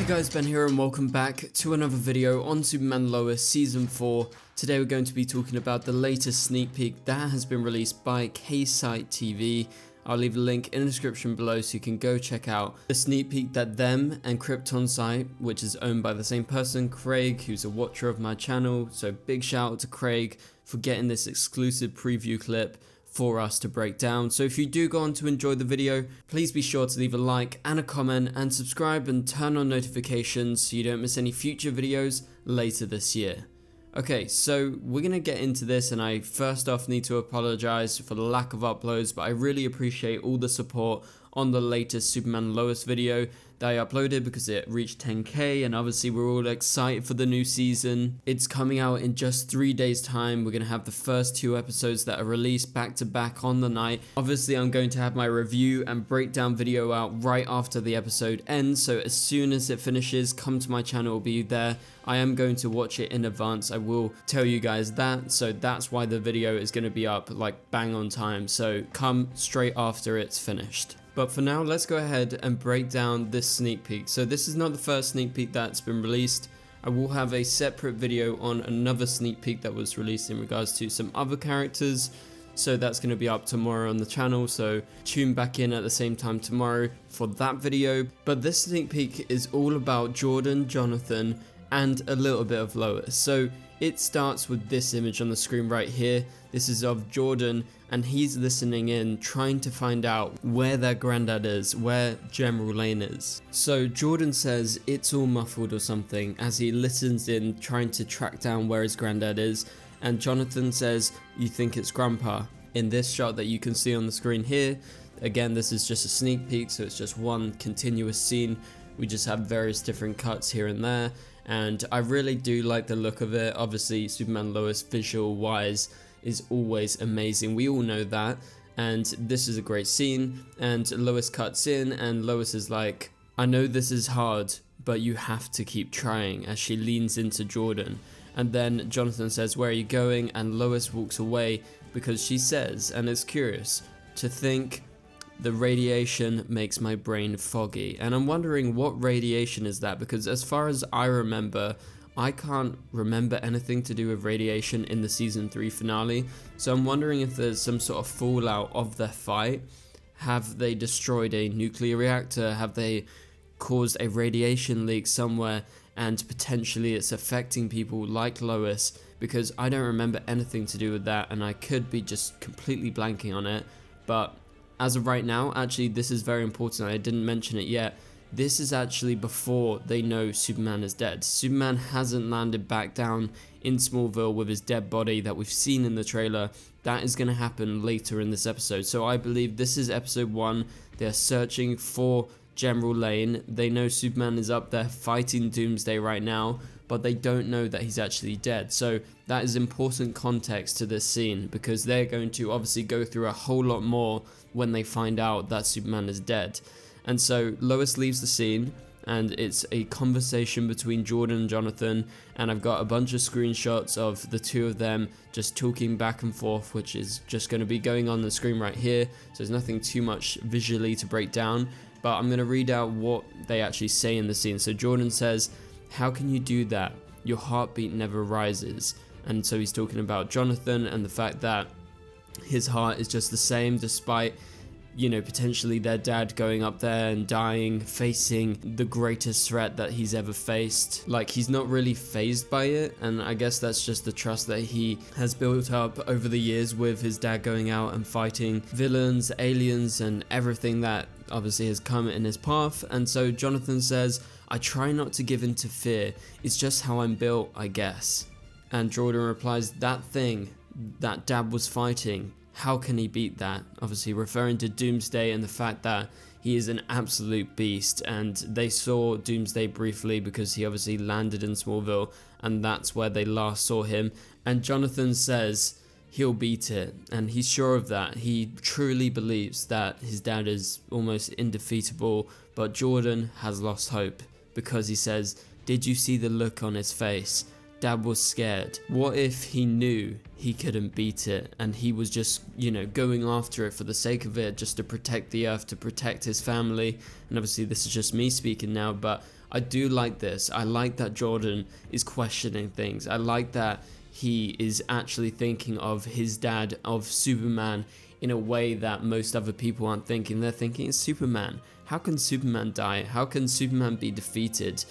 Hey guys, Ben here and welcome back to another video on Superman Lois Season 4. Today we're going to be talking about the latest sneak peek that has been released by K-Site TV. I'll leave a link in the description below so you can go check out the sneak peek that them and Krypton Site, which is owned by the same person, Craig, who's a watcher of my channel, so big shout out to Craig for getting this exclusive preview clip for us to break down. So if you do go on to enjoy the video, please be sure to leave a like and a comment and subscribe and turn on notifications so you don't miss any future videos later this year. Okay, so we're gonna get into this, and I first off need to apologize for the lack of uploads, but I really appreciate all the support on the latest Superman Lois video that I uploaded because it reached 10k, and obviously we're all excited for the new season. It's coming out in just 3 days time. We're gonna have the first 2 episodes that are released back to back on the night. Obviously I'm going to have my review and breakdown video out right after the episode ends, so as soon as it finishes, come to my channel, it'll be there. I am going to watch it in advance, I will tell you guys that, so that's why the video is going to be up like bang on time, so come straight after it's finished. But for now, let's go ahead and break down this sneak peek. So this is not the first sneak peek that's been released. I will have a separate video on another sneak peek that was released in regards to some other characters. So that's going to be up tomorrow on the channel, so tune back in at the same time tomorrow for that video. But this sneak peek is all about Jordan, Jonathan, and a little bit of Lois. So it starts with this image on the screen right here. This is of Jordan, and he's listening in, trying to find out where their granddad is, where General Lane is. So Jordan says it's all muffled or something as he listens in, trying to track down where his granddad is, and Jonathan says, "You think it's Grandpa?" In this shot that you can see on the screen here, again this is just a sneak peek, so it's just one continuous scene. We just have various different cuts here and there, and I really do like the look of it. Obviously Superman Lois visual wise is always amazing, we all know that, and this is a great scene. And Lois cuts in and Lois is like, "I know this is hard, but you have to keep trying," as she leans into Jordan. And then Jonathan says, "Where are you going?" and Lois walks away because she says, and it's curious to think, "The radiation makes my brain foggy." And I'm wondering what radiation is that, because as far as I remember, I can't remember anything to do with radiation in the season 3 finale. So I'm wondering if there's some sort of fallout of their fight. Have they destroyed a nuclear reactor? Have they caused a radiation leak somewhere, and potentially it's affecting people like Lois? Because I don't remember anything to do with that, and I could be just completely blanking on it. But as of right now, actually this is very important, I didn't mention it yet. This is actually before they know Superman is dead. Superman hasn't landed back down in Smallville with his dead body that we've seen in the trailer. That is going to happen later in this episode. So I believe this is episode 1. They're searching for General Lane. They know Superman is up there fighting Doomsday right now, but they don't know that he's actually dead. So that is important context to this scene, because they're going to obviously go through a whole lot more when they find out that Superman is dead. And so Lois leaves the scene, and it's a conversation between Jordan and Jonathan, and I've got a bunch of screenshots of the two of them just talking back and forth, which is just going to be going on the screen right here. So there's nothing too much visually to break down, but I'm going to read out what they actually say in the scene. So Jordan says, "How can you do that? Your heartbeat never rises." And so he's talking about Jonathan and the fact that his heart is just the same despite, you know, potentially their dad going up there and dying, facing the greatest threat that he's ever faced. Like, he's not really fazed by it, and I guess that's just the trust that he has built up over the years with his dad going out and fighting villains, aliens, and everything that obviously has come in his path. And so Jonathan says, "I try not to give in to fear, it's just how I'm built, I guess." And Jordan replies, "That thing that Dad was fighting, how can he beat that?" Obviously referring to Doomsday and the fact that he is an absolute beast, and they saw Doomsday briefly because he obviously landed in Smallville, and that's where they last saw him. And Jonathan says he'll beat it, and he's sure of that. He truly believes that his dad is almost indefeatable, but Jordan has lost hope because he says, "Did you see the look on his face? Dad was scared. What if he knew he couldn't beat it and he was just, you know, going after it for the sake of it, just to protect the Earth, to protect his family?" And obviously this is just me speaking now, but I do like this. I like that Jordan is questioning things. I like that he is actually thinking of his dad, of Superman, in a way that most other people aren't thinking. They're thinking, it's Superman. How can Superman die? How can Superman be defeated?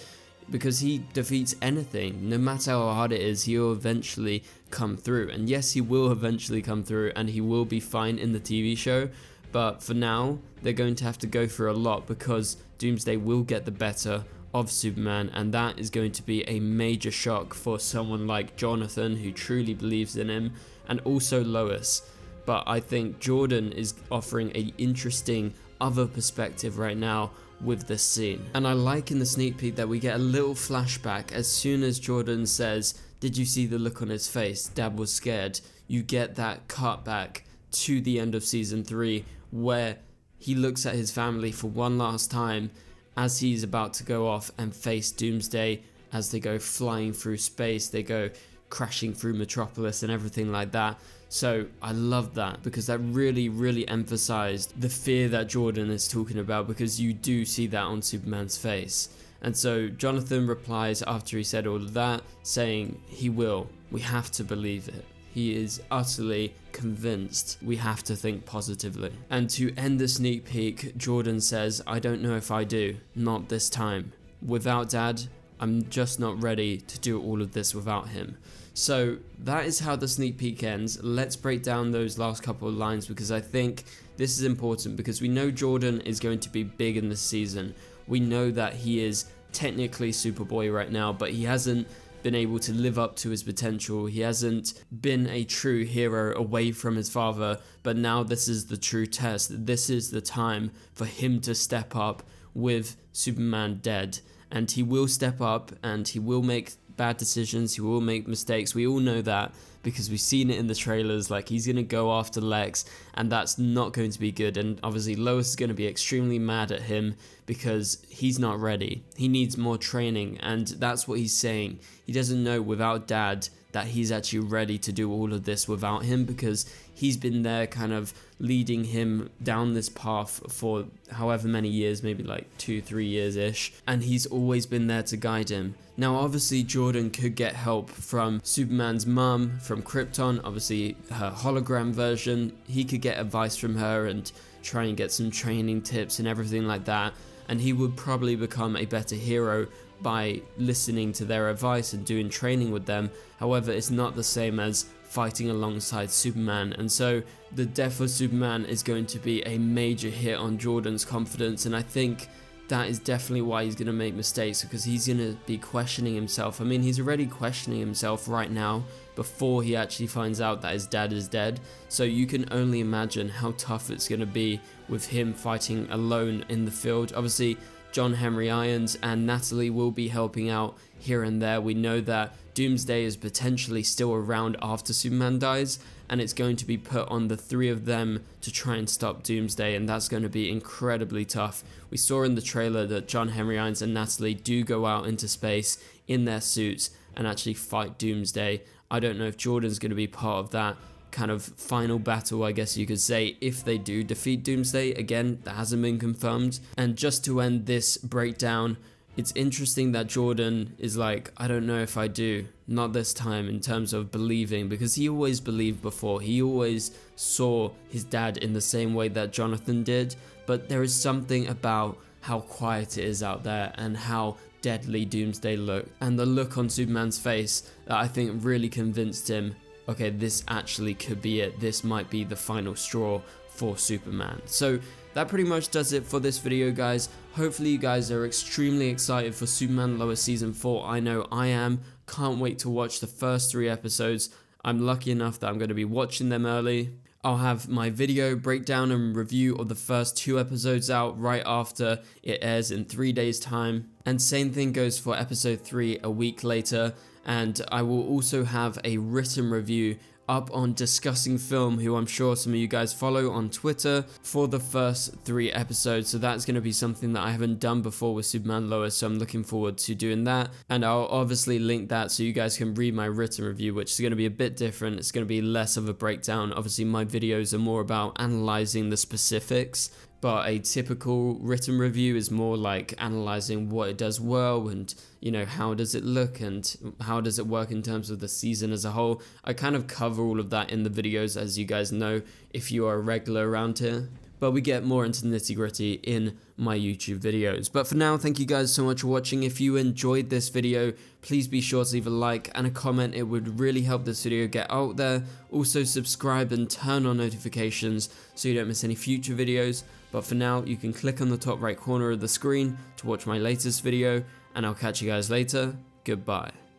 Because he defeats anything. No matter how hard it is, he'll eventually come through. And yes, he will eventually come through, and he will be fine in the TV show. But for now, they're going to have to go through a lot, because Doomsday will get the better of Superman, and that is going to be a major shock for someone like Jonathan, who truly believes in him, and also Lois. But I think Jordan is offering an interesting other perspective right now with this scene. And I like in the sneak peek that we get a little flashback as soon as Jordan says, "Did you see the look on his face? Dad was scared." You get that cut back to the end of season 3, where he looks at his family for one last time as he's about to go off and face Doomsday. As they go flying through space, they go crashing through Metropolis and everything like that. So I love that, because that really emphasized the fear that Jordan is talking about, because you do see that on Superman's face. And so Jonathan replies after he said all of that, saying he will. We have to believe it. He is utterly convinced. We have to think positively. And to end the sneak peek, Jordan says, "I don't know if I do. Not this time. Without Dad, I'm just not ready to do all of this without him." So that is how the sneak peek ends. Let's break down those last couple of lines, because I think this is important, because we know Jordan is going to be big in this season. We know that he is technically Superboy right now, but he hasn't been able to live up to his potential. He hasn't been a true hero away from his father, but now this is the true test. This is the time for him to step up with Superman dead. And he will step up, and he will make bad decisions, he will make mistakes. We all know that, because we've seen it in the trailers. Like, he's gonna go after Lex, and that's not going to be good. And obviously Lois is gonna be extremely mad at him, because he's not ready. He needs more training, and that's what he's saying. He doesn't know without Dad that he's actually ready to do all of this without him, because he's been there kind of leading him down this path for however many years, maybe like 2-3 years ish, and he's always been there to guide him. Now obviously Jordan could get help from Superman's mum, from Krypton, obviously her hologram version. He could get advice from her and try and get some training tips and everything like that, and he would probably become a better hero by listening to their advice and doing training with them. However, it's not the same as fighting alongside Superman, and so the death of Superman is going to be a major hit on Jordan's confidence, and I think that is definitely why he's going to make mistakes, because he's going to be questioning himself. I mean, he's already questioning himself right now before he actually finds out that his dad is dead, so you can only imagine how tough it's going to be with him fighting alone in the field. Obviously John Henry Irons and Natalie will be helping out here and there. We know that Doomsday is potentially still around after Superman dies, and it's going to be put on the 3 of them to try and stop Doomsday, and that's going to be incredibly tough. We saw in the trailer that John Henry Irons and Natalie do go out into space in their suits and actually fight Doomsday. I don't know if Jordan's going to be part of that kind of final battle, I guess you could say, if they do defeat Doomsday. Again, that hasn't been confirmed. And just to end this breakdown, it's interesting that Jordan is like, I don't know if I do, not this time, in terms of believing, because he always believed before. He always saw his dad in the same way that Jonathan did, but there is something about how quiet it is out there and how deadly Doomsday looked, and the look on Superman's face that I think really convinced him, okay, this actually could be it. This might be the final straw for Superman. So that pretty much does it for this video, guys. Hopefully you guys are extremely excited for Superman Lois Season 4. I know I am. Can't wait to watch the first 3 episodes. I'm lucky enough that I'm going to be watching them early. I'll have my video breakdown and review of the first 2 episodes out right after it airs in 3 days time. And same thing goes for episode 3 a week later. And I will also have a written review up on Discussing Film, who I'm sure some of you guys follow on Twitter, for the first 3 episodes. So that's going to be something that I haven't done before with Superman Lois, so I'm looking forward to doing that. And I'll obviously link that so you guys can read my written review, which is going to be a bit different. It's going to be less of a breakdown. Obviously my videos are more about analyzing the specifics, but a typical written review is more like analyzing what it does well and, you know, how does it look and how does it work in terms of the season as a whole. I kind of cover all of that in the videos, as you guys know if you are a regular around here, but we get more into nitty gritty in my YouTube videos. But for now, thank you guys so much for watching. If you enjoyed this video, please be sure to leave a like and a comment. It would really help this video get out there. Also subscribe and turn on notifications so you don't miss any future videos. But for now, you can click on the top right corner of the screen to watch my latest video, and I'll catch you guys later. Goodbye.